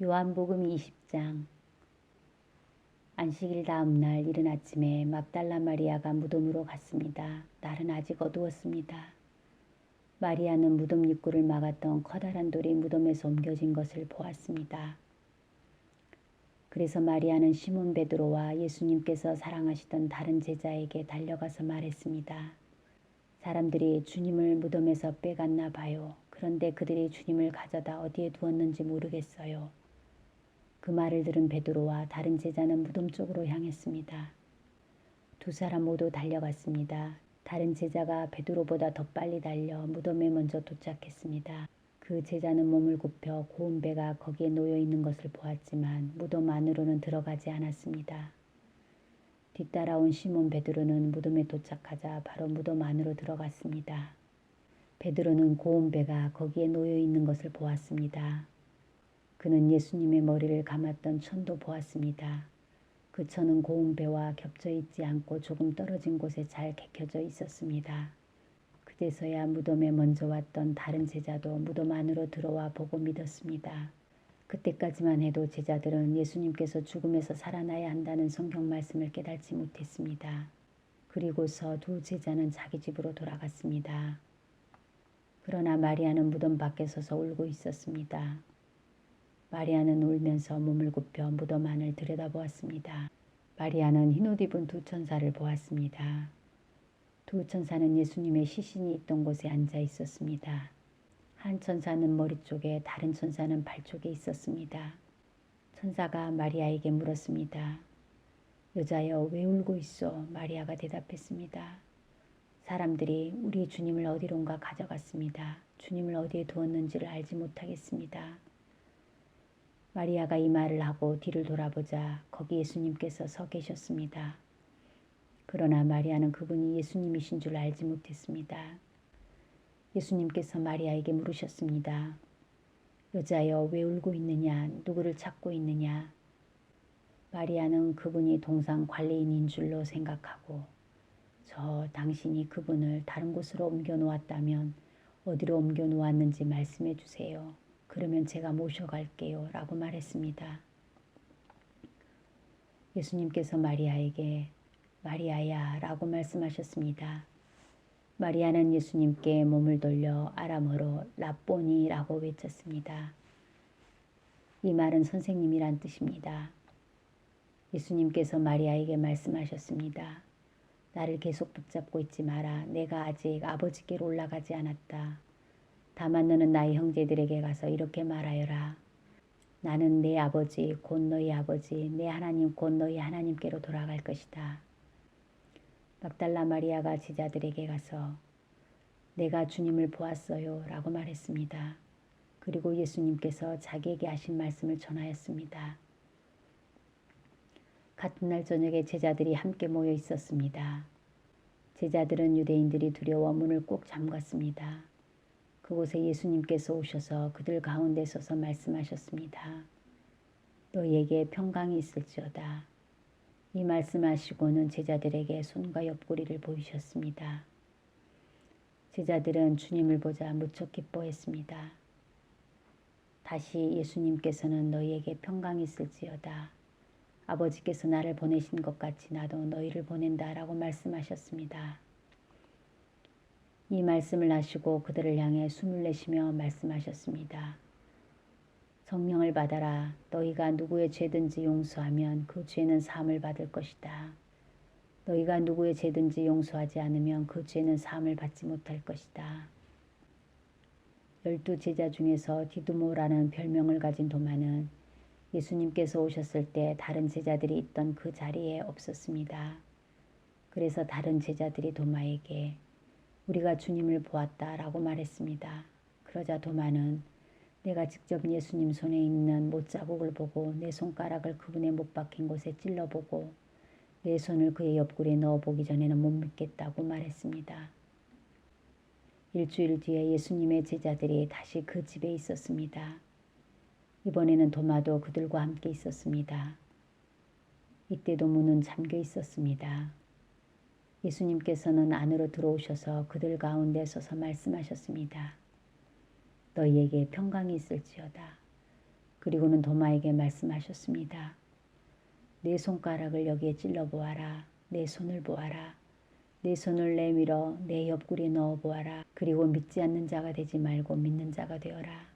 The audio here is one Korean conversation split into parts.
요한복음 20장. 안식일 다음 날 이른 아침에 막달라 마리아가 무덤으로 갔습니다. 날은 아직 어두웠습니다. 마리아는 무덤 입구를 막았던 커다란 돌이 무덤에서 옮겨진 것을 보았습니다. 그래서 마리아는 시몬 베드로와 예수님께서 사랑하시던 다른 제자에게 달려가서 말했습니다. 사람들이 주님을 무덤에서 빼갔나 봐요. 그런데 그들이 주님을 가져다 어디에 두었는지 모르겠어요. 그 말을 들은 베드로와 다른 제자는 무덤 쪽으로 향했습니다. 두 사람 모두 달려갔습니다. 다른 제자가 베드로보다 더 빨리 달려 무덤에 먼저 도착했습니다. 그 제자는 몸을 굽혀 고운 배가 거기에 놓여 있는 것을 보았지만 무덤 안으로는 들어가지 않았습니다. 뒤따라온 시몬 베드로는 무덤에 도착하자 바로 무덤 안으로 들어갔습니다. 베드로는 고운 배가 거기에 놓여 있는 것을 보았습니다. 그는 예수님의 머리를 감았던 천도 보았습니다. 그 천은 고운 배와 겹쳐 있지 않고 조금 떨어진 곳에 잘 개켜져 있었습니다. 그제서야 무덤에 먼저 왔던 다른 제자도 무덤 안으로 들어와 보고 믿었습니다. 그때까지만 해도 제자들은 예수님께서 죽음에서 살아나야 한다는 성경 말씀을 깨닫지 못했습니다. 그리고서 두 제자는 자기 집으로 돌아갔습니다. 그러나 마리아는 무덤 밖에 서서 울고 있었습니다. 마리아는 울면서 몸을 굽혀 무덤 안을 들여다보았습니다. 마리아는 흰옷 입은 두 천사를 보았습니다. 두 천사는 예수님의 시신이 있던 곳에 앉아 있었습니다. 한 천사는 머리 쪽에 다른 천사는 발 쪽에 있었습니다. 천사가 마리아에게 물었습니다. 여자여 왜 울고 있어? 마리아가 대답했습니다. 사람들이 우리 주님을 어디론가 가져갔습니다. 주님을 어디에 두었는지를 알지 못하겠습니다. 마리아가 이 말을 하고 뒤를 돌아보자 거기 예수님께서 서 계셨습니다. 그러나 마리아는 그분이 예수님이신 줄 알지 못했습니다. 예수님께서 마리아에게 물으셨습니다. 여자여 왜 울고 있느냐? 누구를 찾고 있느냐? 마리아는 그분이 동상 관리인인 줄로 생각하고 당신이 그분을 다른 곳으로 옮겨 놓았다면 어디로 옮겨 놓았는지 말씀해 주세요. 그러면 제가 모셔갈게요. 라고 말했습니다. 예수님께서 마리아에게 마리아야 라고 말씀하셨습니다. 마리아는 예수님께 몸을 돌려 아람어로 라보니 라고 외쳤습니다. 이 말은 선생님이란 뜻입니다. 예수님께서 마리아에게 말씀하셨습니다. 나를 계속 붙잡고 있지 마라. 내가 아직 아버지께로 올라가지 않았다. 다만 너는 나의 형제들에게 가서 이렇게 말하여라. 나는 내 아버지 곧 너희 아버지 내 하나님 곧 너희 하나님께로 돌아갈 것이다. 막달라 마리아가 제자들에게 가서 내가 주님을 보았어요 라고 말했습니다. 그리고 예수님께서 자기에게 하신 말씀을 전하였습니다. 같은 날 저녁에 제자들이 함께 모여 있었습니다. 제자들은 유대인들이 두려워 문을 꼭 잠갔습니다. 그곳에 예수님께서 오셔서 그들 가운데 서서 말씀하셨습니다. 너희에게 평강이 있을지어다. 이 말씀하시고는 제자들에게 손과 옆구리를 보이셨습니다. 제자들은 주님을 보자 무척 기뻐했습니다. 다시 예수님께서는 너희에게 평강이 있을지어다. 아버지께서 나를 보내신 것 같이 나도 너희를 보낸다 라고 말씀하셨습니다. 이 말씀을 하시고 그들을 향해 숨을 내쉬며 말씀하셨습니다. 성령을 받아라. 너희가 누구의 죄든지 용서하면 그 죄는 사함을 받을 것이다. 너희가 누구의 죄든지 용서하지 않으면 그 죄는 사함을 받지 못할 것이다. 12 제자 중에서 디두모라는 별명을 가진 도마는 예수님께서 오셨을 때 다른 제자들이 있던 그 자리에 없었습니다. 그래서 다른 제자들이 도마에게 우리가 주님을 보았다 라고 말했습니다. 그러자 도마는 내가 직접 예수님 손에 있는 못자국을 보고 내 손가락을 그분의 못 박힌 곳에 찔러보고 내 손을 그의 옆구리에 넣어보기 전에는 못 믿겠다고 말했습니다. 일주일 뒤에 예수님의 제자들이 다시 그 집에 있었습니다. 이번에는 도마도 그들과 함께 있었습니다. 이때도 문은 잠겨 있었습니다. 예수님께서는 안으로 들어오셔서 그들 가운데 서서 말씀하셨습니다. 너희에게 평강이 있을지어다. 그리고는 도마에게 말씀하셨습니다. 내 손가락을 여기에 찔러보아라. 내 손을 보아라. 내 손을 내밀어 내 옆구리에 넣어보아라. 그리고 믿지 않는 자가 되지 말고 믿는 자가 되어라.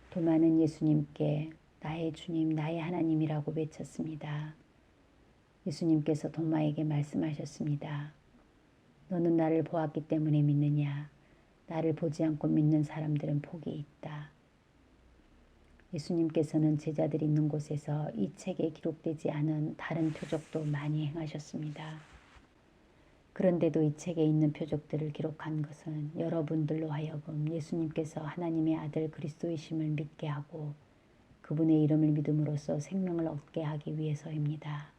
도마는 예수님께 나의 주님, 나의 하나님이라고 외쳤습니다. 예수님께서 도마에게 말씀하셨습니다. 너는 나를 보았기 때문에 믿느냐? 나를 보지 않고 믿는 사람들은 복이 있다. 예수님께서는 제자들이 있는 곳에서 이 책에 기록되지 않은 다른 표적도 많이 행하셨습니다. 그런데도 이 책에 있는 표적들을 기록한 것은 여러분들로 하여금 예수님께서 하나님의 아들 그리스도이심을 믿게 하고 그분의 이름을 믿음으로써 생명을 얻게 하기 위해서입니다.